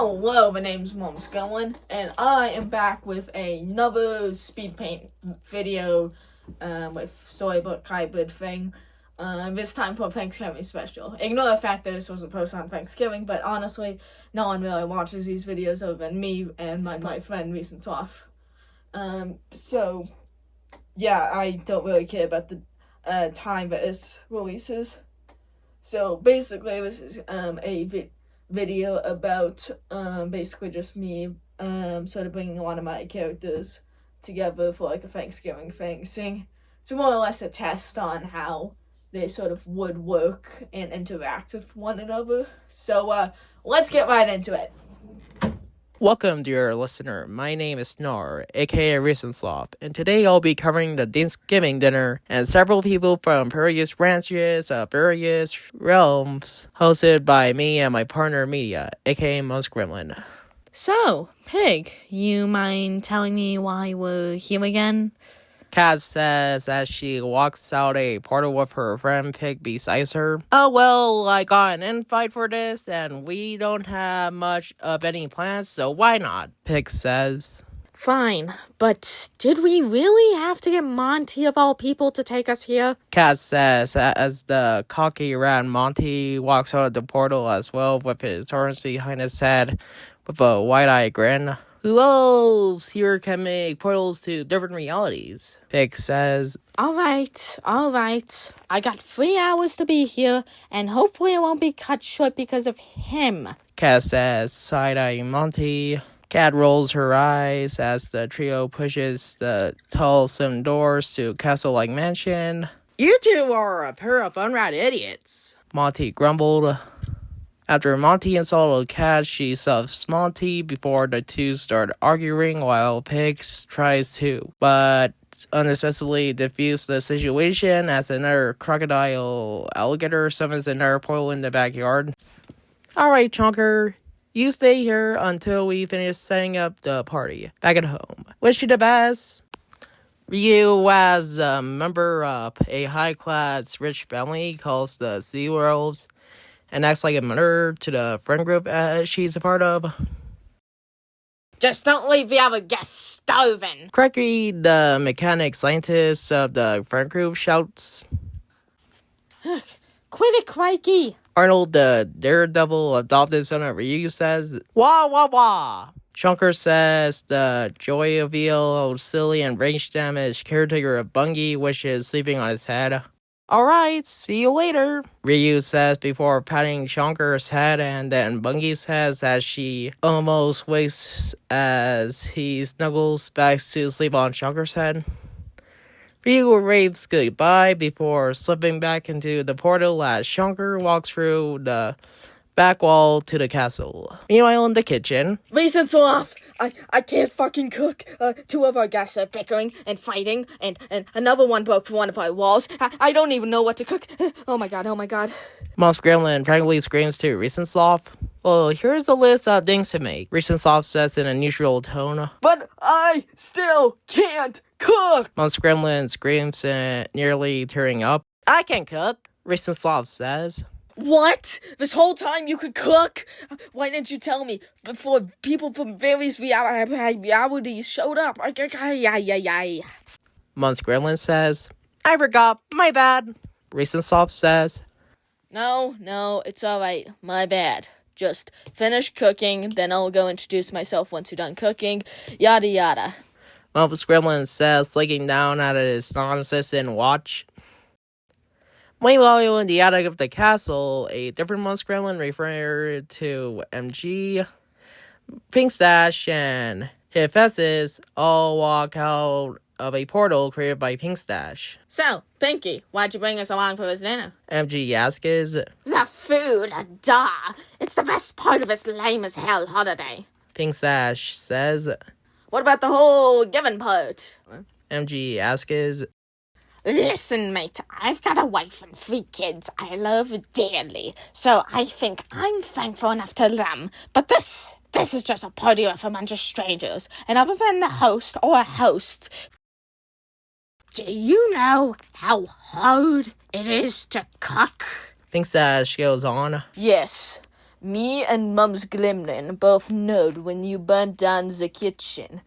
Hello, my name's MumsGremlin, and I am back with another speed paint video with storybook hybrid thing. This time for Thanksgiving special. Ignore the fact that this wasn't posted on Thanksgiving, but honestly, no one really watches these videos other than me and my friend Recent Off. So, yeah, I don't really care about the time that this releases. So, basically, this is a video about basically just me sort of bringing one of my characters together for like a Thanksgiving thing. It's more or less a test on how they sort of would work and interact with one another. So let's get right into it. Welcome, dear listener. My name is Snar, aka Risenslov, and today I'll be covering the Thanksgiving dinner and several people from various ranches of various realms, hosted by me and my partner Media, aka MumsGremlin. So, Pig, you mind telling me why we're here again? Kat says as she walks out a portal with her friend Pig beside her. Oh well, I got an invite for this and we don't have much of any plans, so why not? Pig says. Fine, but did we really have to get Monty of all people to take us here? Kat says as the cocky rat Monty walks out of the portal as well with his horns behind his head with a wide-eyed grin. Who else here can make portals to different realities? Pig says. All right. I got 3 hours to be here, and hopefully it won't be cut short because of him. Kat says, side-eyeing Monty. Kat rolls her eyes as the trio pushes the tall stone doors to castle-like mansion. You two are a pair of unrat idiots, Monty grumbled. After Monty insulted Kat, she shoves Monty before the two start arguing while Pig tries to, but unnecessarily defuse the situation as another crocodile alligator summons another portal in the backyard. Alright, Chunker, you stay here until we finish setting up the party back at home. Wish you the best. Ryu, as a member of a high-class rich family called the Sea Wolves, and acts like a mother to the friend group she's a part of. Just don't leave the other guests starving. Cracky, the mechanic scientist of the friend group, shouts. Quit it, Crikey. Arnold, the daredevil adopted son of Ryu, says, Wah, wah, wah. Chunker says the jovial, silly, and range damage caretaker of Bungie wishes sleeping on his head. Alright, see you later, Ryu says before patting Chunker's head, and then Bungie says as she almost wakes as he snuggles back to sleep on Chunker's head. Ryu waves goodbye before slipping back into the portal as Chunker walks through the back wall to the castle. Meanwhile, in the kitchen, Recent's off! I can't fucking cook. 2 of our guests are bickering and fighting, and another one broke one of our walls. I don't even know what to cook. Oh my god. MumsGremlin frankly screams to Risenslov. Well, here's a list of things to make, Risenslov says in a neutral tone. But I still can't cook! MumsGremlin screams, nearly tearing up. I can cook, Risenslov says. What? This whole time you could cook? Why didn't you tell me before people from various realities showed up? MumsGremlin says. I forgot, my bad, Risenslov says. No, it's alright, my bad. Just finish cooking, then I'll go introduce myself once you're done cooking, yada yada. MumsGremlin says, looking down at his non-existent watch. Meanwhile, in the attic of the castle, a different MumsGremlin referred to MG, Pinkstash, and Hephaestus all walk out of a portal created by Pinkstash. So, Pinky, why'd you bring us along for this dinner? MG asks. The food, duh. It's the best part of this lame-as-hell holiday. Pinkstash says. What about the whole giving part? MG asks. Listen, mate, I've got a wife and 3 kids I love dearly, so I think I'm thankful enough to them. But this is just a party with a bunch of strangers, and other than the host or hosts, do you know how hard it is to cook? Pinkstash goes on. Yes, Me and MumsGremlin both knowed when you burnt down the kitchen.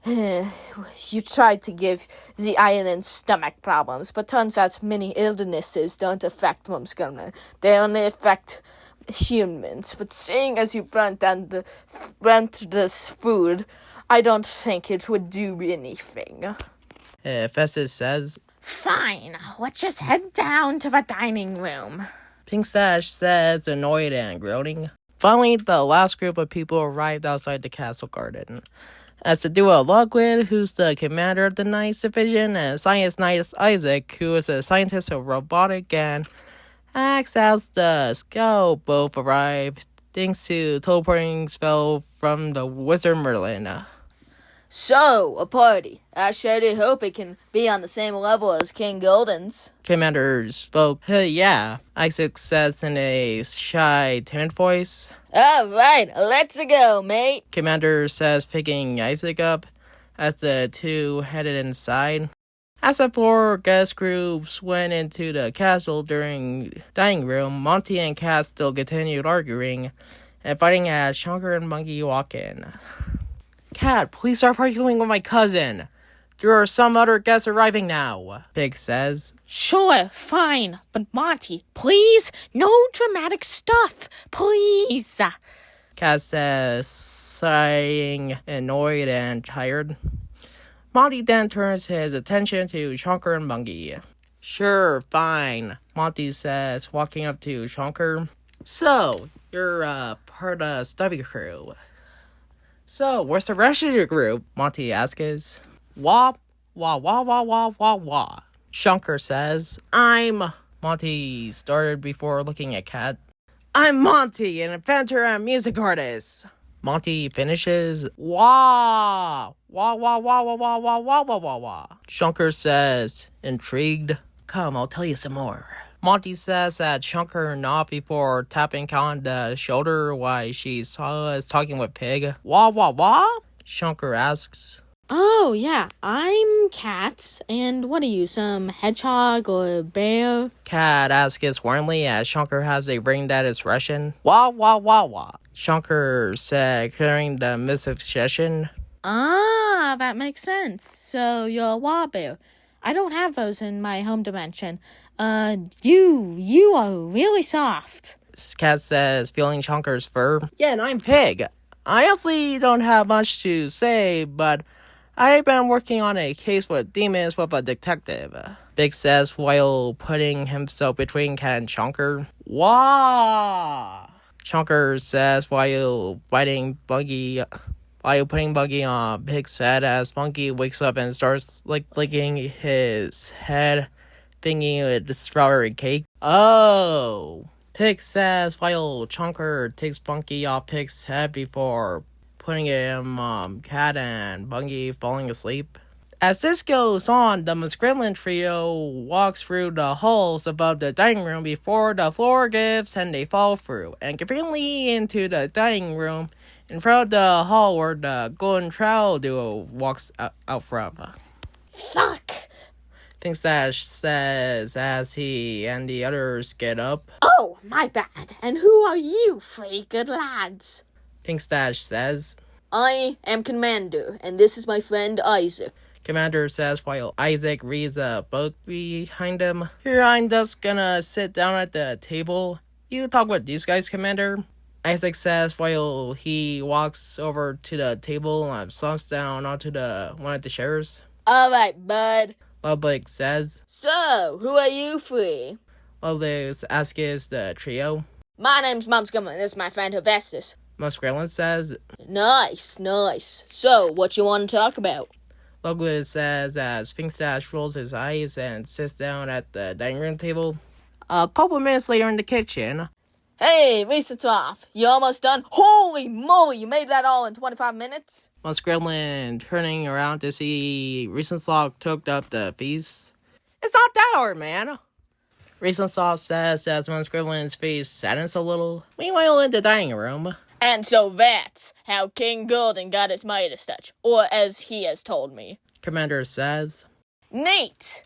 You tried to give the island stomach problems, but turns out many illnesses don't affect MumsGremlin. They only affect humans. But seeing as you burnt this food, I don't think it would do anything. Festus says. Fine, let's just head down to the dining room. Pink Stash says, annoyed and groaning. Finally, the last group of people arrived outside the castle garden. As the duo Lockwood, who's the commander of the Knights Division, and Science Knight Isaac, who is a scientist of robotic and acts as the scout, both arrived thanks to teleporting spell from the wizard Merlin. So, a party. I sure do hope it can be on the same level as King Golden's. Commander spoke. Yeah, Isaac says in a shy, timid voice. Alright, let's go, mate. Commander says, picking Isaac up as the two headed inside. As the four guest groups went into the castle during dining room, Monty and Kat still continued arguing and fighting as Shonker and Monkey walk in. Kat, please stop arguing with my cousin. There are some other guests arriving now, Pig says. Sure, fine, but Monty, please, no dramatic stuff, please. Kat says, sighing, annoyed and tired. Monty then turns his attention to Shonker and Monkey. Sure, fine, Monty says, walking up to Shonker. So, you're part of Stubby Crew. So, where's the rest of your group? Monty asks. Wah, wah, wah, wah, wah, wah, wah. Shonker says, Monty started before looking at Kat. I'm Monty, an inventor and music artist. Monty finishes, wah, wah, wah, wah, wah, wah, wah, wah, wah, wah, wah. Shonker says, intrigued, come, I'll tell you some more. Monty says that Shonker nodded before tapping on the shoulder while she's talking with Pig. Wah, wah, wah? Shonker asks. Oh, yeah, I'm Kat, and what are you, some hedgehog or bear? Kat asks warmly as Shonker has a ring that is Russian. Wah, wah, wah, wah. Shonker said, clearing the missuggestion. Ah, that makes sense. So you're a wah-bear. I don't have those in my home dimension. You are really soft. Kat says, feeling Shonker's fur. Yeah, and I'm Pig. I honestly don't have much to say, but I've been working on a case with demons with a detective. Pig says while putting himself between Kat and Shonker. Wah! Shonker says while putting Buggy on Pig's head as Monkey wakes up and starts licking his head, thinking it's strawberry cake. Oh! Pig says while Shonker takes Monkey off Pig's head before putting him Kat and Bungie falling asleep. As this goes on, the MumsGremlin trio walks through the halls above the dining room before the floor gives and they fall through, and conveniently into the dining room in front of the hall where the Golden Trowel duo walks out from. Fuck! Pink Stash says as he and the others get up. Oh, my bad. And who are you, three good lads? Pink Stash says. I am Commander, and this is my friend Isaac. Commander says while Isaac reads a book behind him. Here, I'm just gonna sit down at the table. You talk with these guys, Commander. Isaac says while he walks over to the table and slumps down onto one of the chairs. Alright, bud. Ludwig says. So, who are you three? Ludwig asks the trio. My name's MumsGremlin, this is my friend Hephaestus. MumsGremlin says. Nice. So, what you want to talk about? Ludwig says as Pink Stash rolls his eyes and sits down at the dining room table. A couple minutes later in the kitchen. Hey, recess off. You almost done? Holy moly, you made that all in 25 minutes? MumsGremlin turning around to see Reasonsoft took up the feast. It's not that hard, man. Reasonsoft says as MumsGremlin's face saddens a little. Meanwhile, in the dining room. And so that's how King Golden got his Midas touch, or as he has told me. Commander says. Neat.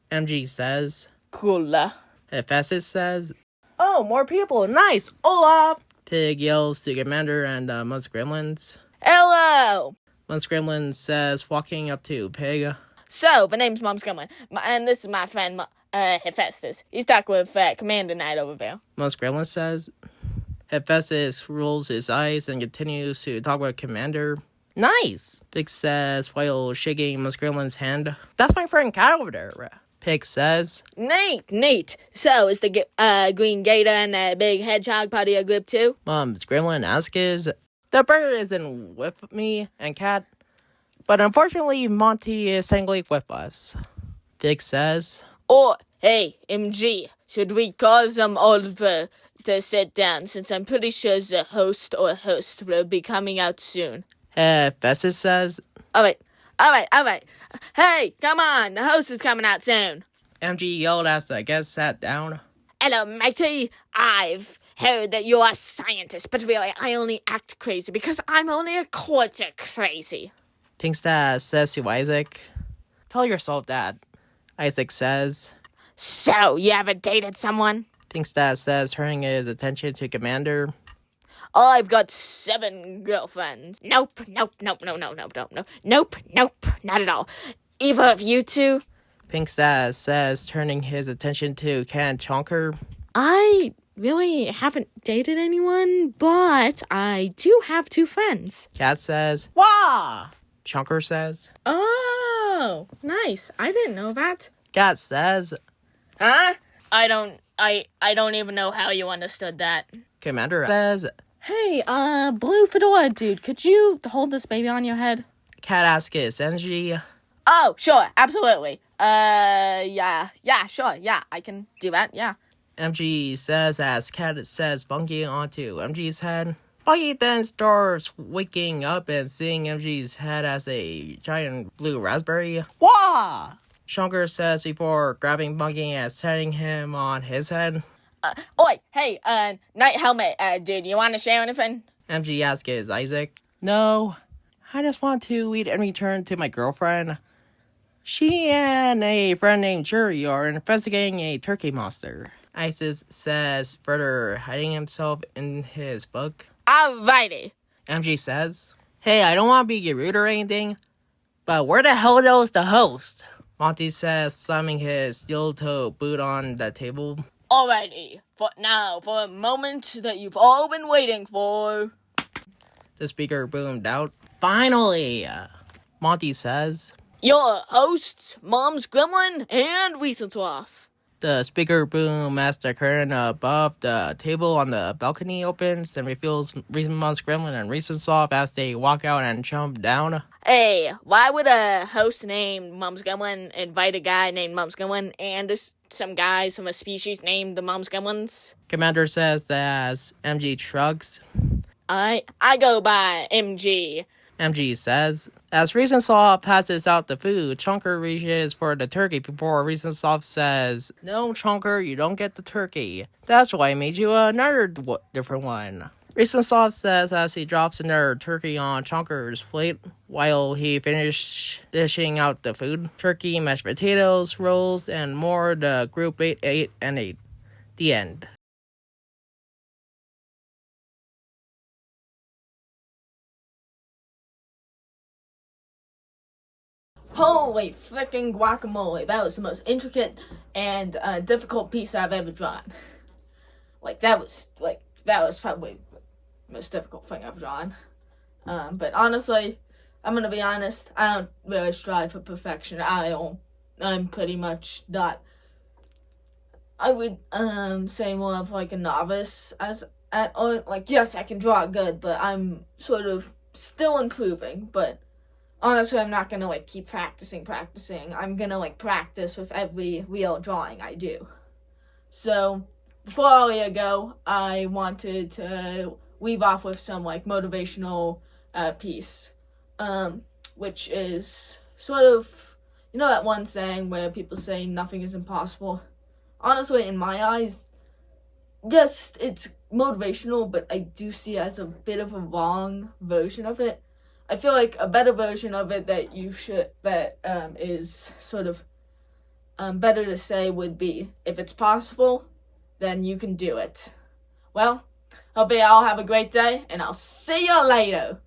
MG says. Cool. Hephaestus says. Oh, more people. Nice. Hola. Pig yells to Commander and the MumsGremlins. Hello! MumsGremlin says, walking up to Pig. So, the name's MumsGremlin, and this is my friend, Hephaestus. He's talking with Commander Knight over there. MumsGremlin says. Hephaestus rolls his eyes and continues to talk with Commander. Nice, Pig says while shaking MumsGremlin's hand. That's my friend Cat over there. Pig says. Neat. So, is the green gator and the big hedgehog part of your group too? MumsGremlin asks. The bird isn't with me and Cat, but unfortunately Monty is technically with us. Pig says. Or, hey, MG, should we call some Oliver to sit down, since I'm pretty sure the host or host will be coming out soon? Hephaestus says. Alright. Hey, come on, the host is coming out soon. MG yelled as the guest sat down. Hello, matey. I've heard that you're a scientist, but really, I only act crazy because I'm only a quarter crazy. Pinkstad says to Isaac. Tell yourself that, Isaac says. So, you ever dated someone? Pinkstad says, turning his attention to Commander. I've got 7 girlfriends. Nope, not at all. Either of you two? Pinkstad says, turning his attention to Ken Chonker. I really haven't dated anyone, but I do have 2 friends. Cat says, Wah! Chonker says. Oh, nice. I didn't know that. Cat says. Huh? I don't even know how you understood that. Commander says. Hey, blue fedora dude, could you hold this baby on your head? Cat asks Senji. Oh, sure, absolutely. Yeah, sure, yeah, I can do that, yeah. MG says as Cat says, bunking onto MG's head. Buggy then starts waking up and seeing MG's head as a giant blue raspberry. Wah! Chonker says before grabbing Buggy and setting him on his head. Oi, hey, Night Helmet, dude, you want to share anything? MG asks Isaac. No, I just want to eat and return to my girlfriend. She and a friend named Jury are investigating a turkey monster. Isaac says, further hiding himself in his book. Alrighty. MG says, Hey, I don't want to be rude or anything, but where the hell is the host? Monty says, slamming his steel-toe boot on the table. Alrighty, for a moment that you've all been waiting for. The speaker boomed out. Finally! Monty says. Your hosts, MumsGremlin and Wieseltoff. The speaker boom as the curtain above the table on the balcony opens and reveals MumsGremlin and Wieseltoff as they walk out and jump down. Hey, why would a host named MumsGremlin invite a guy named MumsGremlin and some guys from a species named the MumsGremlins? Commander says as MG shrugs. I go by MG. MG says. As Wieseltoff passes out the food, Chonker reaches for the turkey before Wieseltoff says, No, Chonker, you don't get the turkey. That's why I made you another different one. Wieseltoff says as he drops another turkey on Chonker's plate while he finishes dishing out the food. Turkey, mashed potatoes, rolls, and more. The group ate. The end. Holy frickin' guacamole. That was the most intricate and difficult piece I've ever drawn. That was probably the most difficult thing I've drawn. But honestly, I'm gonna be honest, I don't really strive for perfection. I'm pretty much not, I would say more of like a novice yes, I can draw good, but I'm sort of still improving, but honestly, I'm not gonna keep practicing. I'm gonna practice with every real drawing I do. So before all you go, I wanted to leave off with some motivational piece, which is sort of, that one saying where people say nothing is impossible. Honestly, in my eyes, yes, it's motivational, but I do see it as a bit of a wrong version of it. I feel like a better version of it that is sort of better to say would be, if it's possible, then you can do it. Well, Hope you all have a great day, and I'll see you later.